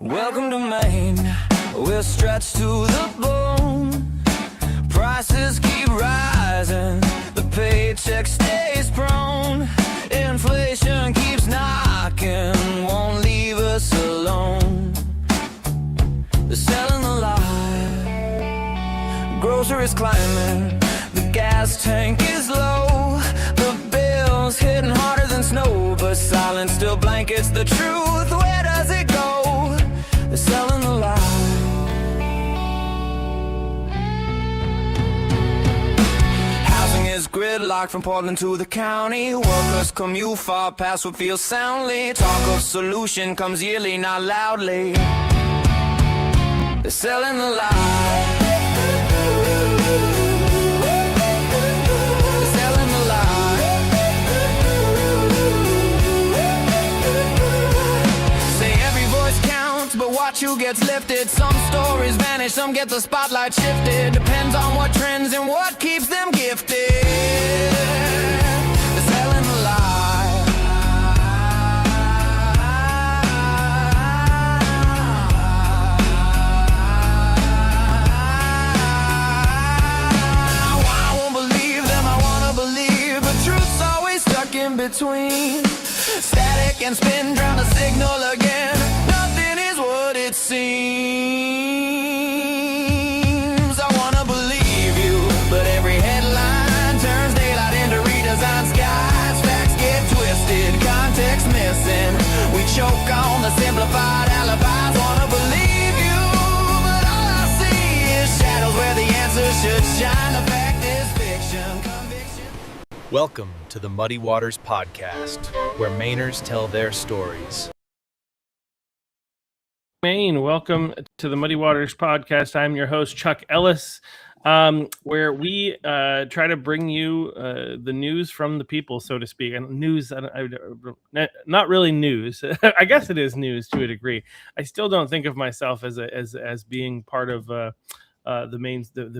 Welcome to Maine, we're stretched to the bone. Prices keep rising, the paycheck stays prone. Inflation keeps knocking, won't leave us alone. They're selling the lie, groceries climbing, the gas tank is low. The bill's hitting harder than snow, but silence still blankets the truth. Where does it go? They're selling the lie. Housing is gridlocked from Portland to the county. Workers commute far past what feels soundly. Talk of solution comes yearly, not loudly. They're selling the lie. They're selling the lie. Say every voice counts, but watch who gets lifted. Some stories vanish, some get the spotlight shifted. Depends on what trends and what keeps them gifted. They're selling the lie. I won't believe them, I wanna believe, but truth's always stuck in between. Static and spin, drown the signal again. Nothing is what it seems. I wanna believe you, but every headline turns daylight into redesigned skies. Facts get twisted, context missing. We choke on the simplified alibis. Wanna believe you, but all I see is shadows where the answer should shine. The fact is fiction, conviction. Welcome to the Muddy Waters Podcast, where Mainers tell their stories. Maine, welcome to the Muddy Waters Podcast. I'm your host, Chuck Ellis, where we try to bring you the news from the people, so to speak. And news, not really news. I guess it is news to a degree. I still don't think of myself as being part of the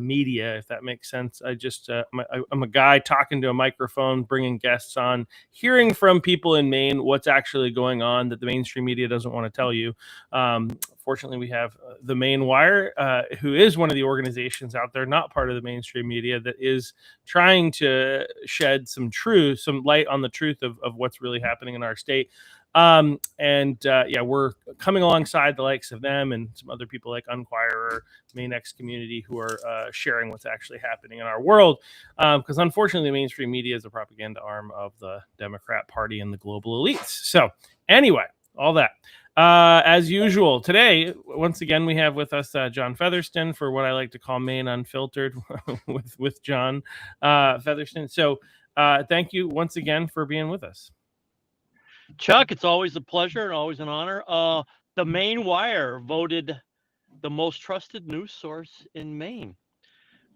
media, if that makes sense. I'm a guy talking to a microphone, bringing guests on, hearing from people in Maine what's actually going on that the mainstream media doesn't want to tell you. Fortunately, we have the Maine Wire, who is one of the organizations out there, not part of the mainstream media, that is trying to shed some light on the truth of what's really happening in our state. We're coming alongside the likes of them and some other people like Unquirer, Maine X Community, who are sharing what's actually happening in our world. Because unfortunately, the mainstream media is the propaganda arm of the Democrat Party and the global elites. So anyway, all that. As usual, today, once again, we have with us Jon Featherston for what I like to call Maine Unfiltered with Jon Featherston. So thank you once again for being with us. Chuck, it's always a pleasure and always an honor. The Maine Wire voted the most trusted news source in Maine.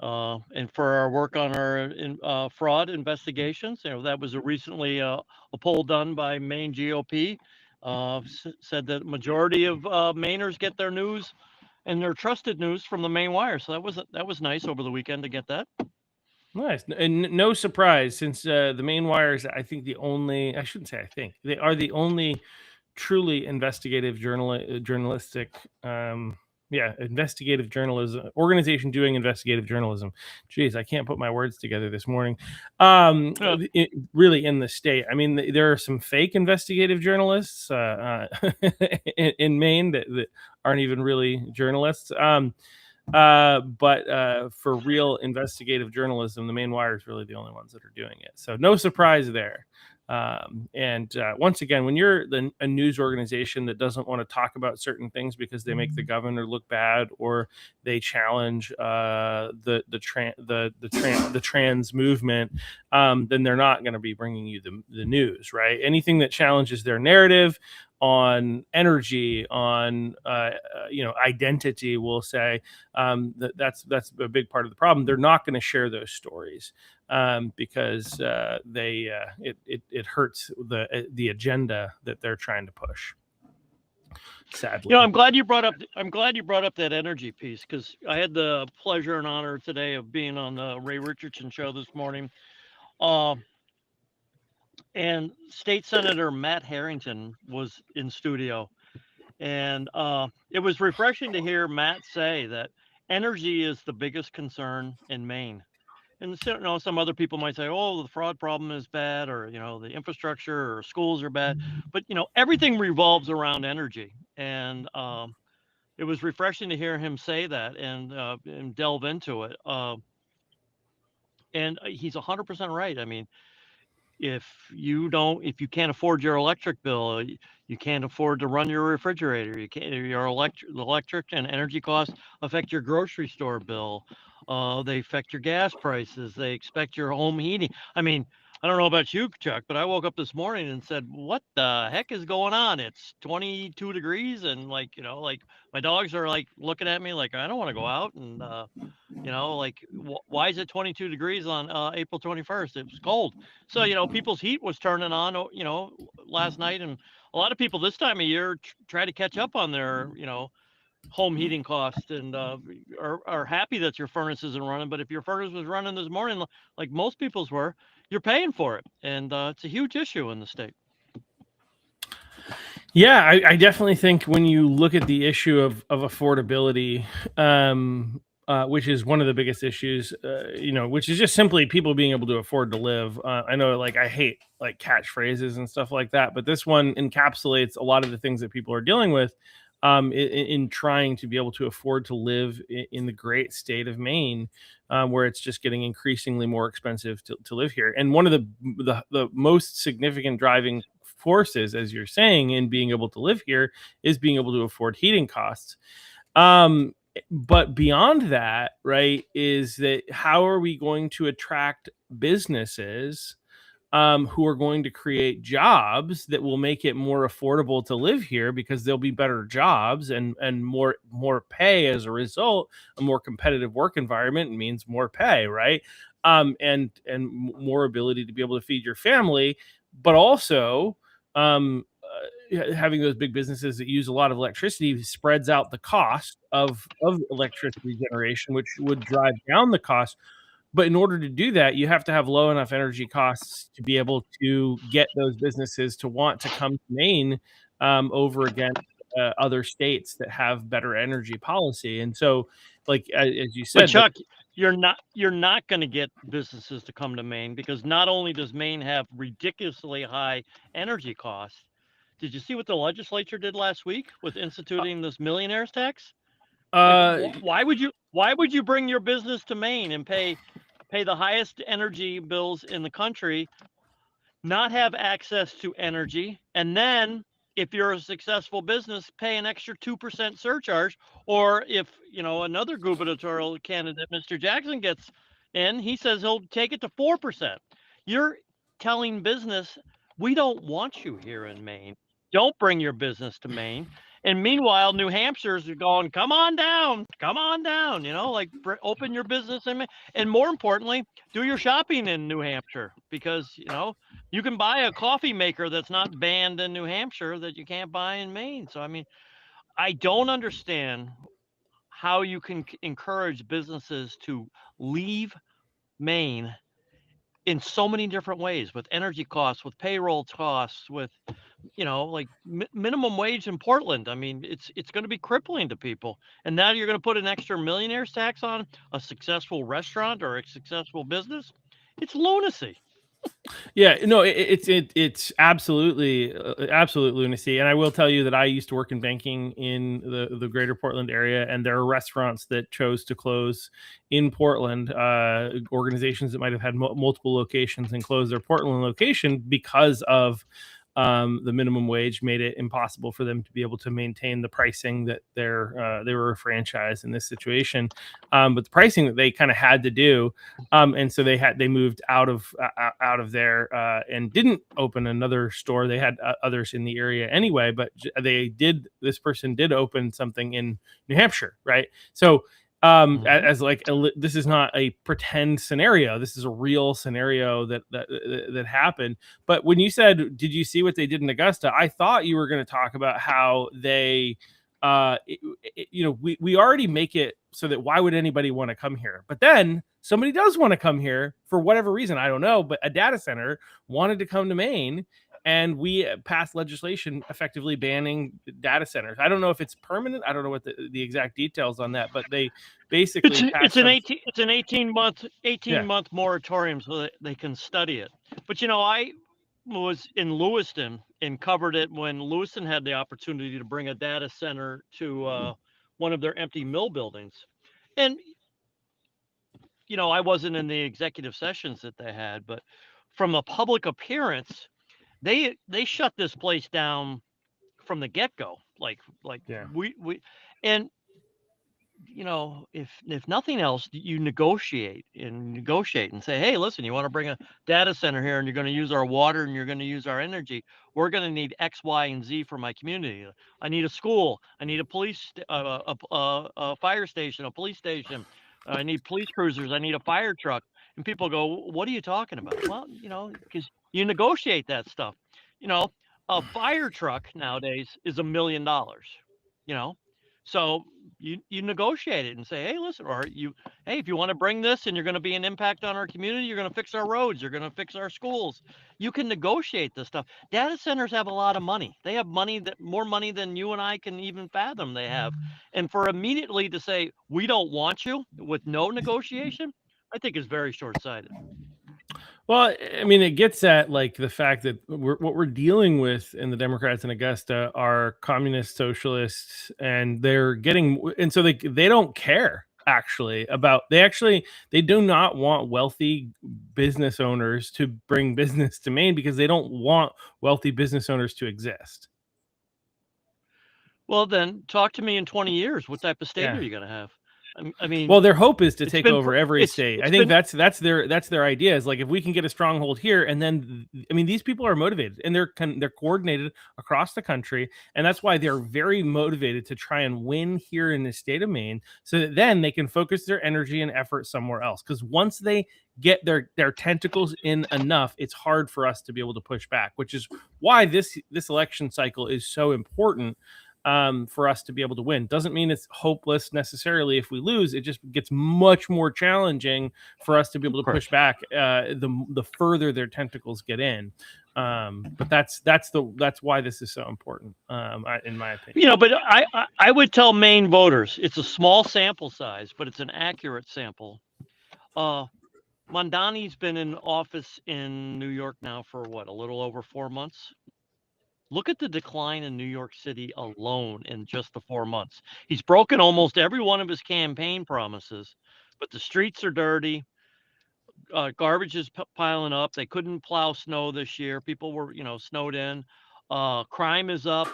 And for our work on our fraud investigations, that was recently a poll done by Maine GOP. Said that majority of Mainers get their news and their trusted news from the Maine Wire. So that was nice over the weekend to get that. Nice. And no surprise, since the Maine Wire is, I think, they are the only truly investigative journalistic investigative journalism organization doing investigative journalism. Jeez, I can't put my words together this morning. Really in the state. I mean, there are some fake investigative journalists in Maine that aren't even really journalists. But for real investigative journalism, the Maine Wire is really the only ones that are doing it. So no surprise there. Once again, when you're a news organization that doesn't want to talk about certain things because they make the governor look bad or they challenge the trans movement, then they're not going to be bringing you the news, right? Anything that challenges their narrative on energy, on identity, we'll say, that's a big part of the problem. They're not going to share those stories because it hurts the agenda that they're trying to push. Sadly, I'm glad you brought up that energy piece, because I had the pleasure and honor today of being on the Ray Richardson show this morning. And State Senator Matt Harrington was in studio, And it was refreshing to hear Matt say that energy is the biggest concern in Maine. And some other people might say, "Oh, the fraud problem is bad," or the infrastructure or schools are bad. But everything revolves around energy, and it was refreshing to hear him say that and delve into it. And he's 100% right. I mean, if you can't afford your electric bill, you can't afford to run your refrigerator. You can't. Your electric and energy costs affect your grocery store bill. They affect your gas prices. They affect your home heating. I mean, I don't know about you, Chuck, but I woke up this morning and said, "What the heck is going on? It's 22 degrees, and like my dogs are like looking at me like I don't want to go out, and why is it 22 degrees on April 21st? It was cold." So people's heat was turning on, last night, and a lot of people this time of year try to catch up on their home heating costs, and are happy that your furnace isn't running. But if your furnace was running this morning, like most people's were, you're paying for it, and it's a huge issue in the state. Yeah, I definitely think when you look at the issue of affordability, which is one of the biggest issues, which is just simply people being able to afford to live. I know, I hate catchphrases and stuff like that, but this one encapsulates a lot of the things that people are dealing with in trying to be able to afford to live in the great state of Maine, where it's just getting increasingly more expensive to live here. And one of the most significant driving forces, as you're saying, in being able to live here is being able to afford heating costs. But beyond that, right, is that how are we going to attract businesses who are going to create jobs that will make it more affordable to live here, because there'll be better jobs and more pay as a result. A more competitive work environment means more pay, right? And more ability to be able to feed your family, but also having those big businesses that use a lot of electricity spreads out the cost of electricity generation, which would drive down the cost. But in order to do that, you have to have low enough energy costs to be able to get those businesses to want to come to Maine over against other states that have better energy policy. And so, as you said, but Chuck, you're not going to get businesses to come to Maine, because not only does Maine have ridiculously high energy costs. Did you see what the legislature did last week with instituting this millionaire's tax? Why would you bring your business to Maine and pay the highest energy bills in the country, not have access to energy, and then if you're a successful business, pay an extra 2% surcharge? Or if another gubernatorial candidate, Mr. Jackson, gets in, he says he'll take it to 4%. You're telling business, we don't want you here in Maine. Don't bring your business to Maine. And meanwhile, New Hampshire's going, come on down, open your business in Maine. And more importantly, do your shopping in New Hampshire, because, you can buy a coffee maker that's not banned in New Hampshire that you can't buy in Maine. So, I mean, I don't understand how you can encourage businesses to leave Maine in so many different ways, with energy costs, with payroll costs, with minimum wage in Portland. I mean, it's going to be crippling to people. And now you're going to put an extra millionaire's tax on a successful restaurant or a successful business. It's lunacy. Yeah, no, it's absolutely absolute lunacy. And I will tell you that I used to work in banking in the greater Portland area, and there are restaurants that chose to close in Portland, organizations that might have had multiple locations and close their Portland location because of the minimum wage made it impossible for them to be able to maintain the pricing that they were a franchise in this situation. But the pricing that they kind of had to do, and so they moved out of there and didn't open another store. They had others in the area anyway, but this person did open something in New Hampshire, right? So this is not a pretend scenario. This is a real scenario that happened. But when you said, did you see what they did in Augusta? I thought you were going to talk about how they, we already make it so that why would anybody want to come here? But then somebody does want to come here for whatever reason. I don't know, but a data center wanted to come to Maine, and we passed legislation effectively banning data centers. I don't know if it's permanent. I don't know what the exact details on that, but they basically It's passed an some. 18 month moratorium so that they can study it. But I was in Lewiston and covered it when Lewiston had the opportunity to bring a data center to one of their empty mill buildings. And I wasn't in the executive sessions that they had, but from a public appearance, they shut this place down from the get-go. Like Yeah. we and if nothing else, you negotiate and say, hey, listen, you want to bring a data center here and you're going to use our water and you're going to use our energy. We're going to need X, Y, and Z for my community. I need a school. I need a police, a fire station, a police station. I need police cruisers. I need a fire truck. And people go, what are you talking about? Well, because you negotiate that stuff. A fire truck nowadays is $1 million, so you negotiate it and say, hey, listen, hey, if you want to bring this and you're going to be an impact on our community, you're going to fix our roads, you're going to fix our schools. You can negotiate this stuff. Data centers have a lot of money. They have more money than you and I can even fathom they have. And for immediately to say, we don't want you with no negotiation, I think is very short-sighted. Well, I mean, it gets at like the fact that what we're dealing with in the Democrats in Augusta are communist socialists, and so they don't care actually about they do not want wealthy business owners to bring business to Maine because they don't want wealthy business owners to exist. Well, then talk to me in 20 years. What type of state are you going to have? I mean, well, their hope is to take over every state. I think that's their idea, is like, if we can get a stronghold here, and then, I mean, these people are motivated and they're coordinated across the country, and that's why they're very motivated to try and win here in the state of Maine, so that then they can focus their energy and effort somewhere else. Because once they get their tentacles in enough, it's hard for us to be able to push back, which is why this election cycle is so important. For us to be able to win. Doesn't mean it's hopeless necessarily if we lose. It just gets much more challenging for us to be able to push back the further their tentacles get in. But that's why this is so important, in my opinion. But I would tell Maine voters, it's a small sample size, but it's an accurate sample. Mondani's been in office in New York now for a little over 4 months. Look at the decline in New York City alone in just the 4 months. He's broken almost every one of his campaign promises, but the streets are dirty. Garbage is piling up. They couldn't plow snow this year. People were, snowed in. Crime is up.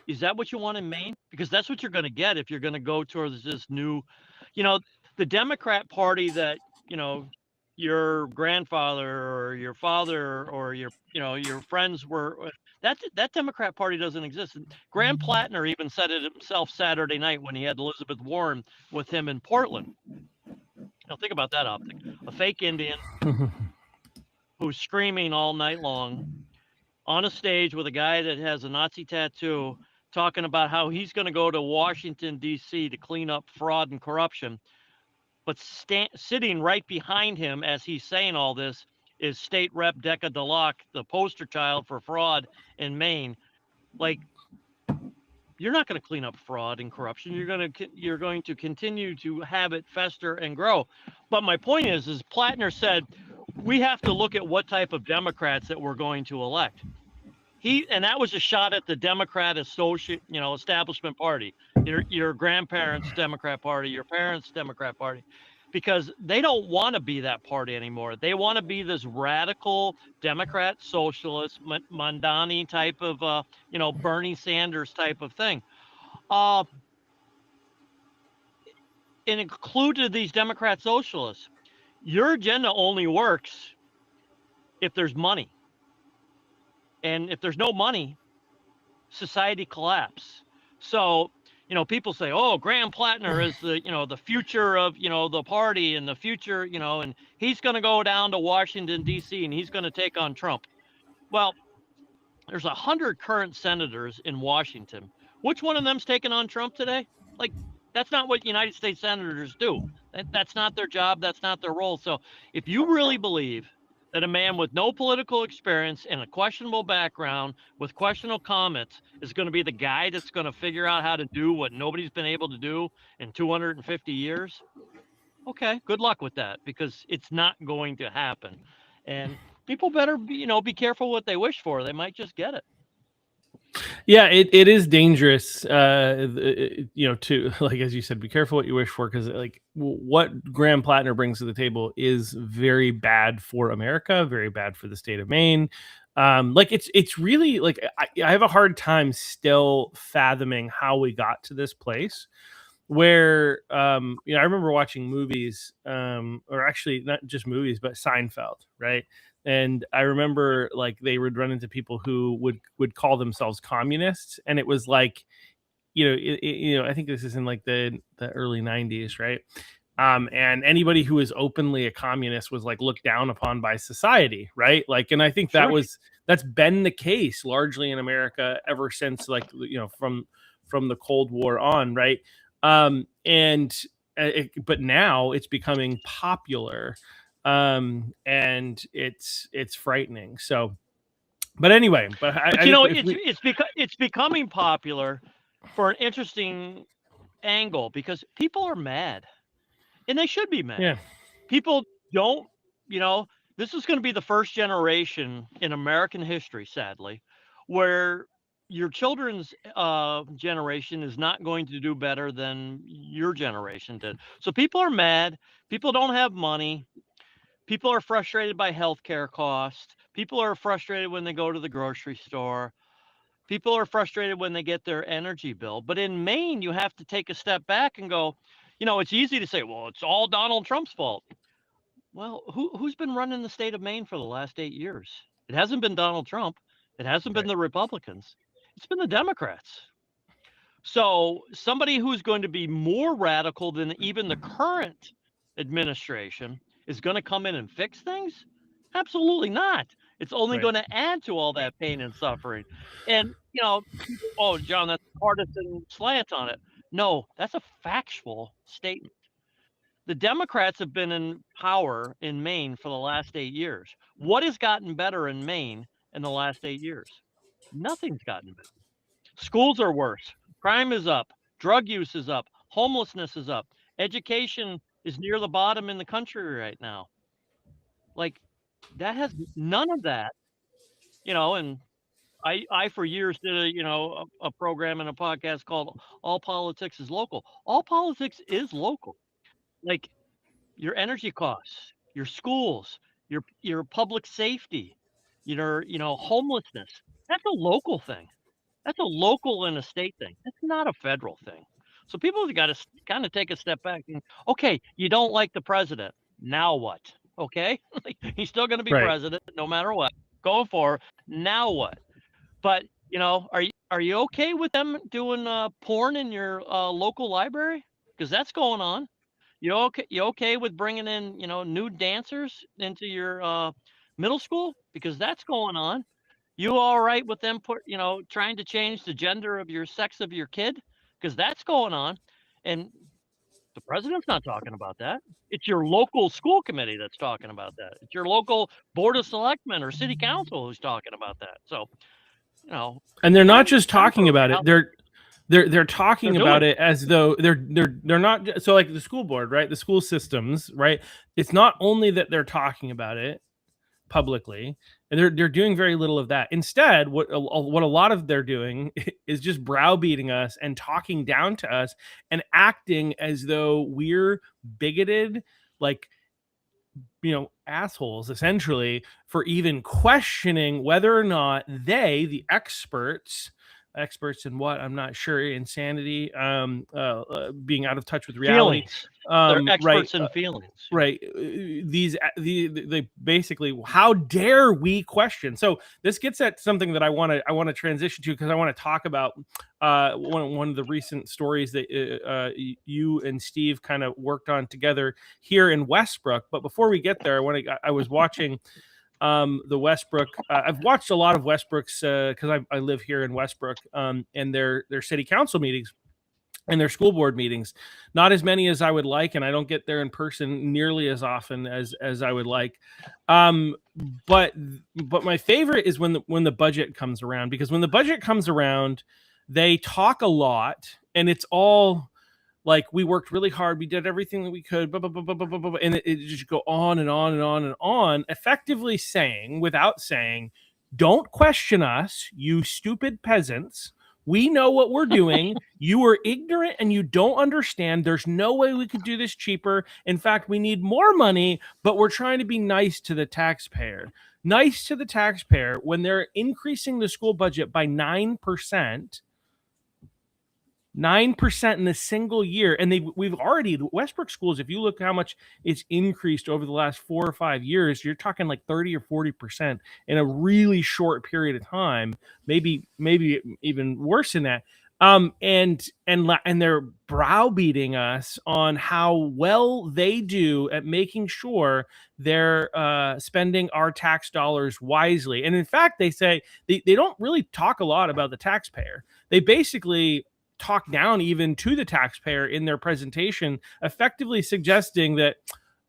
Is that what you want in Maine? Because that's what you're going to get if you're going to go towards this new, the Democrat Party that, your grandfather or your father or your friends were, that Democrat Party doesn't exist. And Graham Plattner even said it himself Saturday night when he had Elizabeth Warren with him in Portland. Now think about that optic. A fake Indian who's screaming all night long on a stage with a guy that has a Nazi tattoo talking about how he's going to go to Washington, D.C. to clean up fraud and corruption. But sitting right behind him as he's saying all this is State Rep Decca DeLocke, the poster child for fraud in Maine. Like, you're not going to clean up fraud and corruption. You're going to continue to have it fester and grow. But my point is Plattner said we have to look at what type of Democrats that we're going to elect. And that was a shot at the Democrat establishment party, your grandparents' Democrat Party, your parents' Democrat Party, because they don't want to be that party anymore. They want to be this radical Democrat, socialist, Mondani type of, Bernie Sanders type of thing. And included these Democrat socialists. Your agenda only works if there's money. And if there's no money, society collapses. So, people say, oh, Graham Plattner is the future of, the party and the future, and he's going to go down to Washington, D.C. and he's going to take on Trump. Well, there's 100 current senators in Washington. Which one of them's taking on Trump today? Like, that's not what United States senators do. That's not their job. That's not their role. So if you really believe that a man with no political experience and a questionable background with questionable comments is going to be the guy that's going to figure out how to do what nobody's been able to do in 250 years? Okay, good luck with that, because it's not going to happen. And people better be careful what they wish for. They might just get it. Yeah, it is dangerous, to, like, as you said, be careful what you wish for, because like what Graham Plattner brings to the table is very bad for America, very bad for the state of Maine. Like it's really like I have a hard time still fathoming how we got to this place where I remember watching movies, or actually not just movies, but Seinfeld, right? And I remember like they would run into people who would call themselves communists, and it was like, I think this is in like the early 90s, right? And anybody who was openly a communist was like looked down upon by society, right? Like, and I think that's been the case largely in America ever since, like, from the Cold War on, right? But now it's becoming popular, and it's frightening. So, but anyway, it's becoming popular for an interesting angle, because people are mad, and they should be mad. Yeah. People don't, this is going to be the first generation in American history, sadly, where your children's generation is not going to do better than your generation did. So people are mad. People don't have money. People are frustrated by healthcare costs. People are frustrated when they go to the grocery store. People are frustrated when they get their energy bill. But in Maine, you have to take a step back and go, it's easy to say, well, it's all Donald Trump's fault. Well, who's been running the state of Maine for the last 8 years? It hasn't been Donald Trump. It hasn't been the Republicans. It's been the Democrats. So somebody who's going to be more radical than even the current administration is going to come in and fix things? Absolutely not. It's only going to add to all that pain and suffering. And, oh, John, that's a partisan slant on it. No, that's a factual statement. The Democrats have been in power in Maine for the last 8 years. What has gotten better in Maine in the last 8 years? Nothing's gotten better. Schools are worse. Crime is up. Drug use is up. Homelessness is up. Education is near the bottom in the country right now. Like, that has none of that, and I for years did a program and a podcast called All Politics is Local. All politics is local. Like, your energy costs, your schools, your public safety, your homelessness. That's a local thing. That's a local and a state thing. That's not a federal thing. So people have got to kind of take a step back and, okay, you don't like the president. Now what? Okay, he's still going to be president no matter what. Going for now what? But are you okay with them doing porn in your local library? Because that's going on. You okay with bringing in nude dancers into your middle school? Because that's going on. You all right with them trying to change the gender of your sex of your kid? Because that's going on. And the president's not talking about that. It's your local school committee that's talking about that. It's your local board of selectmen or city council who's talking about that. So, and they're not just talking about it. They're talking about it as though they're not. So like the school board, right? The school systems, right? It's not only that they're talking about it publicly, and they're doing very little of that. Instead, what a lot of they're doing is just browbeating us and talking down to us and acting as though we're bigoted, like, assholes, essentially, for even questioning whether or not they, the experts in what, I'm not sure, insanity, being out of touch with reality. They're experts in feelings. Right. They basically, how dare we question? So this gets at something that I want to transition to, because I want to talk about one of the recent stories that you and Steve kind of worked on together here in Westbrook. But before we get there, I was watching the Westbrook. I've watched a lot of Westbrook's because I live here in Westbrook, and their city council meetings. and their school board meetings. Not as many as I would like, and I don't get there in person nearly as often as I would like. But my favorite is when the budget comes around, because when the budget comes around, they talk a lot, and it's all like, we worked really hard, we did everything that we could, blah, blah, blah, blah, blah, blah, blah, and it just go on and on and on and on, effectively saying, without saying, don't question us, you stupid peasants. We know what we're doing. You are ignorant and you don't understand. There's no way we could do this cheaper. In fact, we need more money, but we're trying to be nice to the taxpayer. Nice to the taxpayer when they're increasing the school budget by 9%. 9% in a single year. And we've already, Westbrook schools, if you look how much it's increased over the last 4 or 5 years, you're talking like 30 or 40% in a really short period of time, maybe even worse than that. And they're browbeating us on how well they do at making sure they're spending our tax dollars wisely. And in fact, they say they don't really talk a lot about the taxpayer. They basically talk down even to the taxpayer in their presentation, effectively suggesting that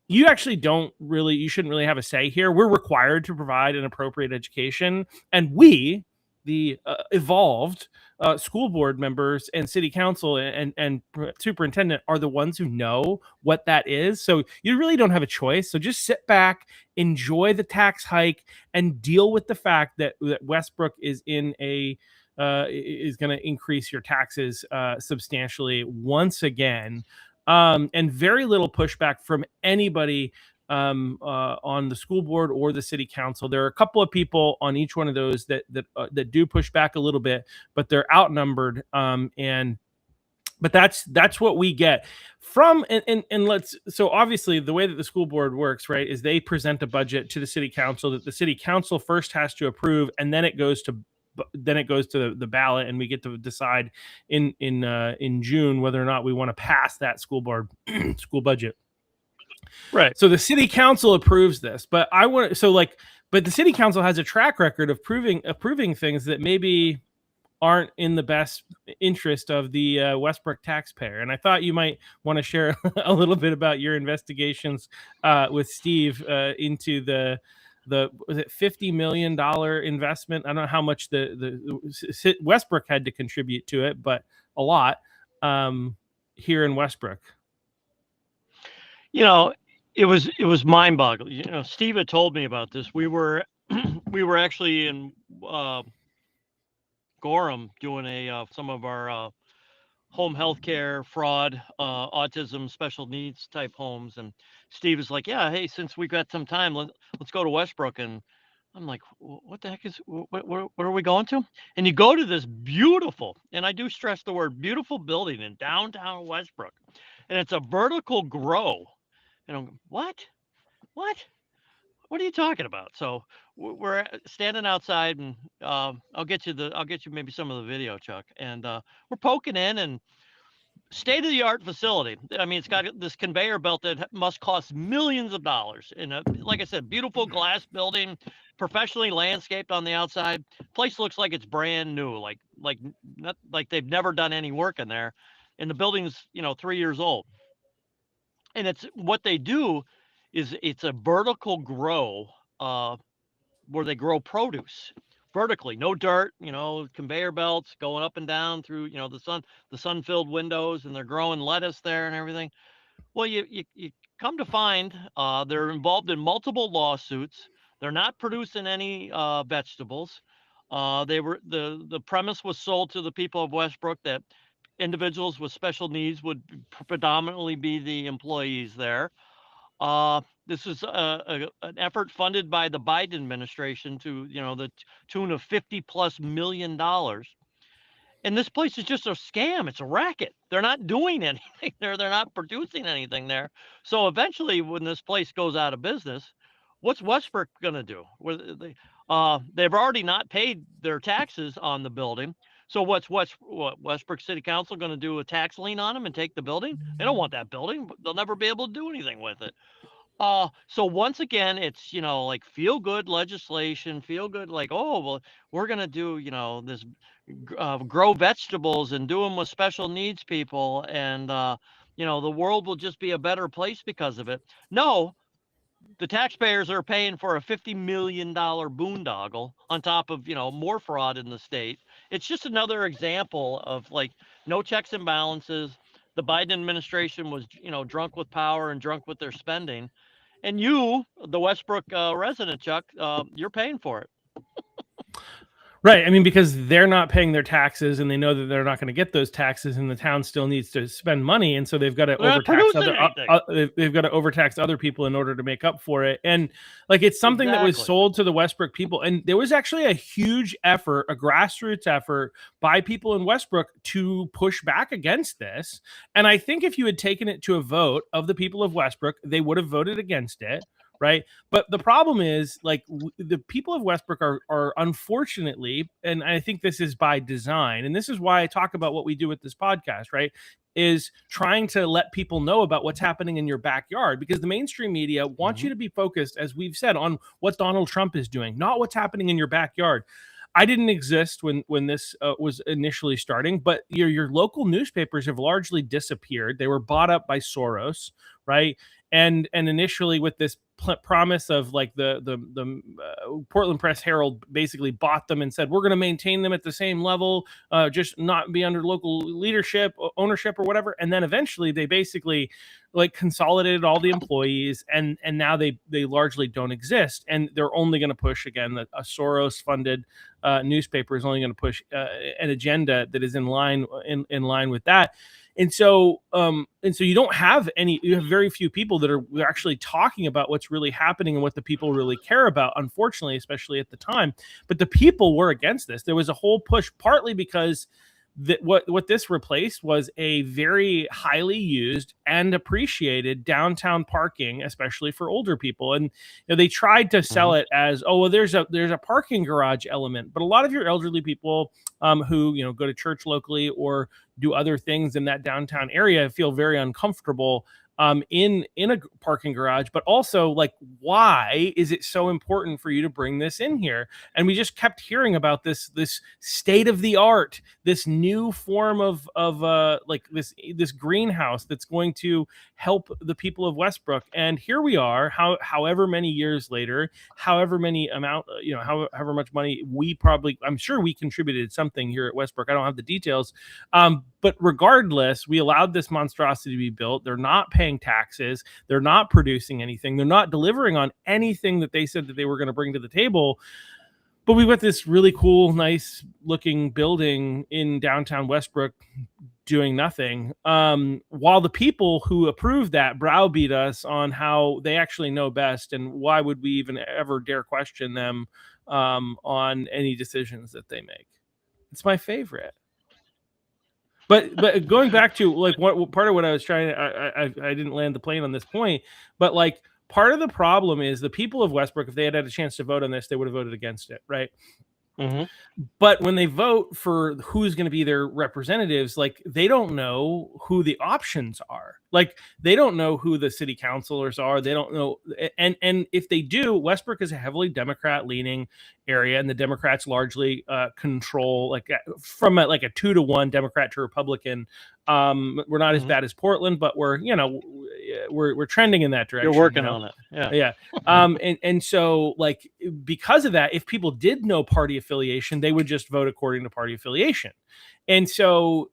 you shouldn't really have a say here. We're required to provide an appropriate education, and we, the evolved school board members and city council and superintendent, are the ones who know what that is. So you really don't have a choice. So just sit back, enjoy the tax hike, and deal with the fact that Westbrook is in is going to increase your taxes substantially once again, and very little pushback from anybody on the school board or the city council. There are a couple of people on each one of those that do push back a little bit, but they're outnumbered. But that's what we get from, so obviously the way that the school board works, right, is they present a budget to the city council that the city council first has to approve, and then it goes to the ballot, and we get to decide in June whether or not we want to pass that school budget. Right. So the city council approves this, but the city council has a track record of approving things that maybe aren't in the best interest of the Westbrook taxpayer. And I thought you might want to share a little bit about your investigations with Steve into the was it $50 million investment? I don't know how much the Westbrook had to contribute to it, but a lot here in Westbrook. It was mind-boggling. Steve had told me about this. We were actually in Gorham doing some of our home healthcare fraud, autism, special needs type homes, and Steve is like, "Yeah, hey, since we've got some time, let's go to Westbrook." And I'm like, "What the heck what are we going to?" And you go to this beautiful, and I do stress the word beautiful, building in downtown Westbrook, and it's a vertical grow. And I'm, what are you talking about? So we're standing outside, and I'll get you maybe some of the video, Chuck. And we're poking in, and state-of-the-art facility. I mean, it's got this conveyor belt that must cost millions of dollars. And like I said, beautiful glass building, professionally landscaped on the outside. Place looks like it's brand new, like not like they've never done any work in there. And the building's 3 years old. And it's what they do is it's a vertical grow where they grow produce vertically, no dirt, conveyor belts going up and down through, the sun-filled windows, and they're growing lettuce there and everything. Well, you come to find they're involved in multiple lawsuits. They're not producing any vegetables. The premise was sold to the people of Westbrook that individuals with special needs would predominantly be the employees there. This is an effort funded by the Biden administration to, the tune of $50+ million. And this place is just a scam. It's a racket. They're not doing anything there. They're not producing anything there. So eventually, when this place goes out of business, what's Westbrook going to do? They've already not paid their taxes on the building. So what's Westbrook City Council going to do? A tax lien on them and take the building? They don't want that building. They'll never be able to do anything with it. So once again, it's, like feel good legislation, feel good, like, oh, well, we're going to do, this grow vegetables and do them with special needs people. And, the world will just be a better place because of it. No, the taxpayers are paying for a $50 million boondoggle on top of, more fraud in the state. It's just another example of like no checks and balances. The Biden administration was, drunk with power and drunk with their spending. And you, the Westbrook resident, Chuck, you're paying for it. Right. I mean, because they're not paying their taxes and they know that they're not going to get those taxes, and the town still needs to spend money. And so they've got to overtax they've got to overtax other people in order to make up for it. And like, it's something that was sold to the Westbrook people. And there was actually a huge effort, a grassroots effort by people in Westbrook to push back against this. And I think if you had taken it to a vote of the people of Westbrook, they would have voted against it. Right. But the problem is, like, the people of Westbrook are unfortunately, and I think this is by design, and this is why I talk about what we do with this podcast, right, is trying to let people know about what's happening in your backyard, because the mainstream media wants you to be focused, as we've said, on what Donald Trump is doing, not what's happening in your backyard. I didn't exist when this was initially starting, but your local newspapers have largely disappeared. They were bought up by Soros, right? And initially with this promise of like the Portland Press Herald basically bought them and said, we're going to maintain them at the same level, just not be under local leadership, ownership or whatever. And then eventually they basically like consolidated all the employees, and now they largely don't exist. And they're only going to push, again, a Soros funded newspaper is only going to push an agenda that is in line with that. And so you have very few people that are actually talking about what's really happening and what the people really care about, unfortunately, especially at the time. But the people were against this. There was a whole push, partly because what this replaced was a very highly used and appreciated downtown parking, especially for older people. And they tried to sell it as, oh, well, there's a parking garage element. But a lot of your elderly people who go to church locally or do other things in that downtown area feel very uncomfortable in a parking garage. But also, like, why is it so important for you to bring this in here? And we just kept hearing about this state of the art, this new form of like this greenhouse that's going to help the people of Westbrook. And here we are, however many years later, however much money I'm sure we contributed something here at Westbrook. I don't have the details. But regardless, we allowed this monstrosity to be built. They're not paying taxes. They're not producing anything. They're not delivering on anything that they said that they were going to bring to the table. But we've got this really cool, nice looking building in downtown Westbrook doing nothing. While the people who approved that browbeat us on how they actually know best, and why would we even ever dare question them on any decisions that they make. It's my favorite. But going back to like what part of what I was trying to, I didn't land the plane on this point, but like part of the problem is the people of Westbrook, if they had a chance to vote on this, they would have voted against it, right? Mm-hmm. But when they vote for who's going to be their representatives, like they don't know who the options are. Like they don't know who the city councilors are. They don't know. And if they do, Westbrook is a heavily Democrat leaning area, and the Democrats largely control like from a 2-to-1 Democrat to Republican. We're not as bad as Portland, but we're trending in that direction. You're working on it. Yeah. And so like, because of that, if people did know party affiliation, they would just vote according to party affiliation. And so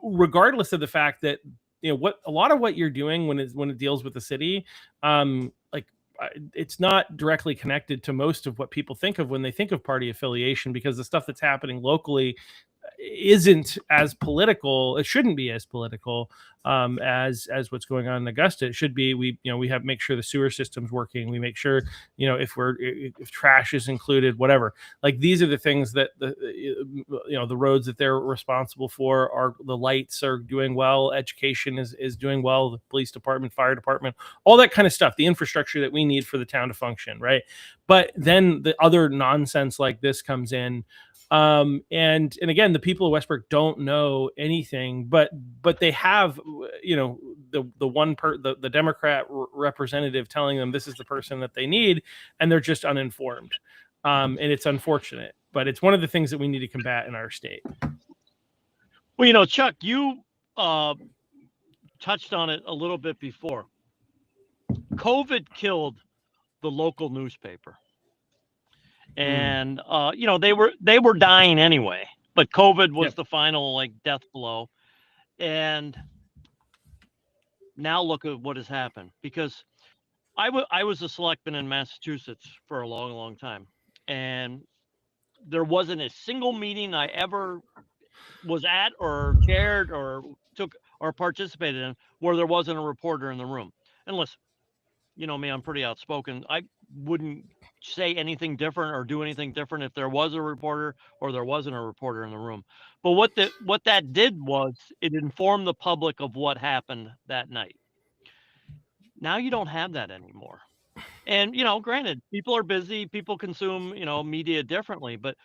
regardless of the fact that, what a lot of what you're doing when it deals with the city, it's not directly connected to most of what people think of when they think of party affiliation, because the stuff that's happening locally isn't as political. It shouldn't be as political as what's going on in Augusta. It should be. We have to make sure the sewer system's working. We make sure if trash is included, whatever. Like these are the things that the roads that they're responsible for are. The lights are doing well. Education is doing well. The police department, fire department, all that kind of stuff. The infrastructure that we need for the town to function, right? But then the other nonsense like this comes in. And again, the people of Westbrook don't know anything, but they have, the the Democrat representative telling them this is the person that they need, and they're just uninformed. And it's unfortunate, but it's one of the things that we need to combat in our state. Well, Chuck, you touched on it a little bit before. COVID killed the local newspaper. And they were dying anyway, but COVID was the final death blow. And now look at what has happened, because I was a selectman in Massachusetts for a long, long time, and there wasn't a single meeting I ever was at or chaired or took or participated in where there wasn't a reporter in the room. And listen, you know me, I'm pretty outspoken. I wouldn't say anything different or do anything different if there was a reporter or there wasn't a reporter in the room. But what that did was it informed the public of what happened that night. Now you don't have that anymore. And, granted, people are busy, people consume, media differently, but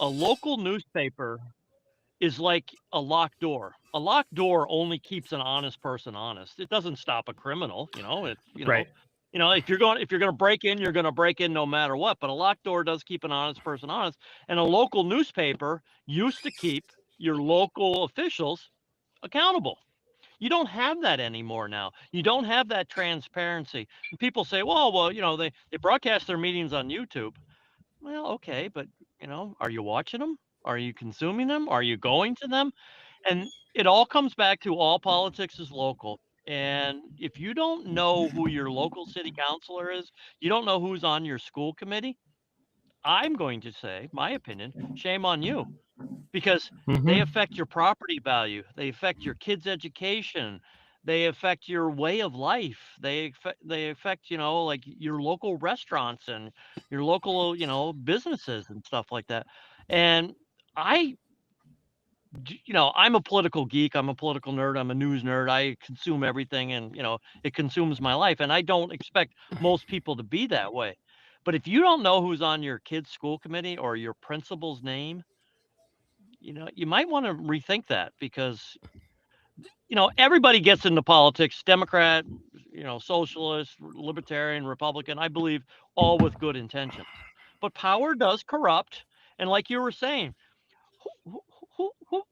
a local newspaper is like a locked door. A locked door only keeps an honest person honest. It doesn't stop a criminal, Right. If you're going to break in, you're going to break in no matter what. But a locked door does keep an honest person honest. And a local newspaper used to keep your local officials accountable. You don't have that anymore now. You don't have that transparency. And people say, well, they broadcast their meetings on YouTube. Well, okay, but are you watching them? Are you consuming them? Are you going to them? And it all comes back to all politics is local. And if you don't know who your local city councilor is, you don't know who's on your school committee, I'm going to say, my opinion, shame on you, because they affect your property value. They affect your kids' education. They affect your way of life. They affect, your local restaurants and your local, businesses and stuff like that. And I'm a political geek. I'm a political nerd. I'm a news nerd. I consume everything, and, it consumes my life. And I don't expect most people to be that way. But if you don't know who's on your kid's school committee or your principal's name, you might want to rethink that, because, everybody gets into politics, Democrat, socialist, libertarian, Republican, I believe, all with good intentions. But power does corrupt. And like you were saying,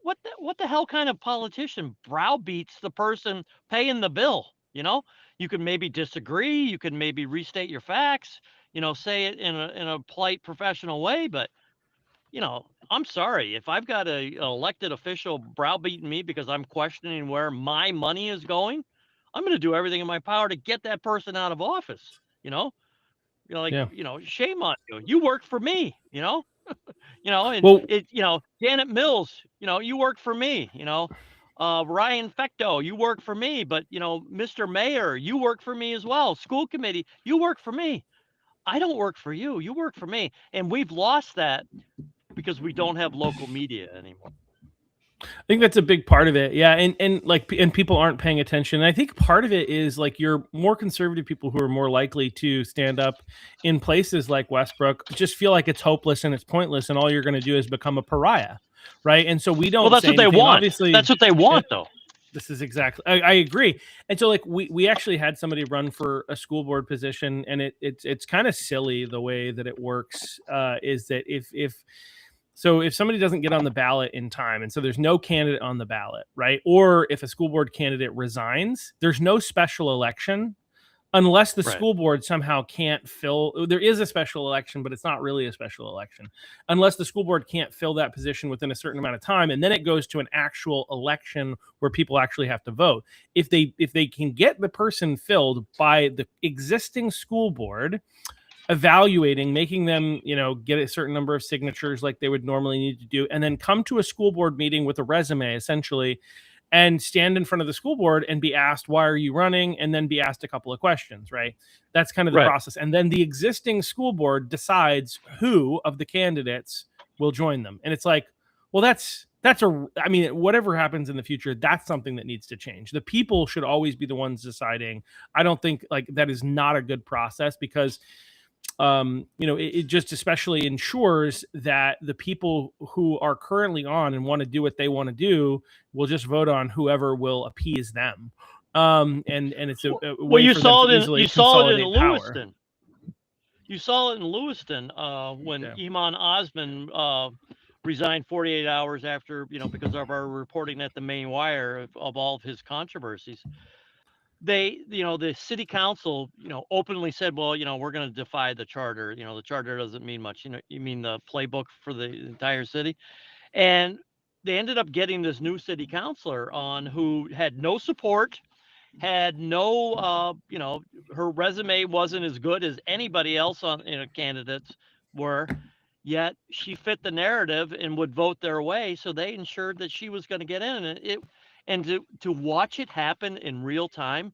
what the hell kind of politician browbeats the person paying the bill? You can maybe disagree, you can maybe restate your facts, say it in a polite, professional way, but I'm sorry, if I've got an elected official browbeating me because I'm questioning where my money is going, I'm going to do everything in my power to get that person out of office. Shame on you. You work for me, Janet Mills, you work for me, Ryan Fecto, you work for me, but, Mr. Mayor, you work for me as well. School committee, you work for me. I don't work for you. You work for me. And we've lost that because we don't have local media anymore. I think that's a big part of it. Yeah. And people aren't paying attention. And I think part of it is your more conservative people who are more likely to stand up in places like Westbrook just feel like it's hopeless and it's pointless. And all you're going to do is become a pariah. Right. And so we don't. Well, that's what they want. Obviously, that's what they want, though. This is exactly. I agree. And so we actually had somebody run for a school board position, and it's kind of silly the way that it works. Is that if somebody doesn't get on the ballot in time, and so there's no candidate on the ballot, right? Or if a school board candidate resigns, there's no special election unless the school board somehow can't fill. There is a special election, but it's not really a special election unless the school board can't fill that position within a certain amount of time. And then it goes to an actual election where people actually have to vote. If they can get the person filled by the existing school board, evaluating, making them, get a certain number of signatures like they would normally need to do, and then come to a school board meeting with a resume, essentially, and stand in front of the school board and be asked, why are you running? And then be asked a couple of questions, right? That's kind of the process. And then the existing school board decides who of the candidates will join them. And it's like, well, whatever happens in the future, that's something that needs to change. The people should always be the ones deciding. I don't think that is not a good process, because it just especially ensures that the people who are currently on and want to do what they want to do will just vote on whoever will appease them. And it's a way you for saw them to it in easily you saw it in consolidate power. Lewiston. You saw it in Lewiston when Iman Osman resigned 48 hours after, because of our reporting at the Maine Wire of all of his controversies. They, the city council, openly said, well, we're going to defy the charter. The charter doesn't mean much. You mean the playbook for the entire city. And they ended up getting this new city councilor on who had no support, had no, her resume wasn't as good as anybody else on candidates were. Yet she fit the narrative and would vote their way, so they ensured that she was going to get in. And to watch it happen in real time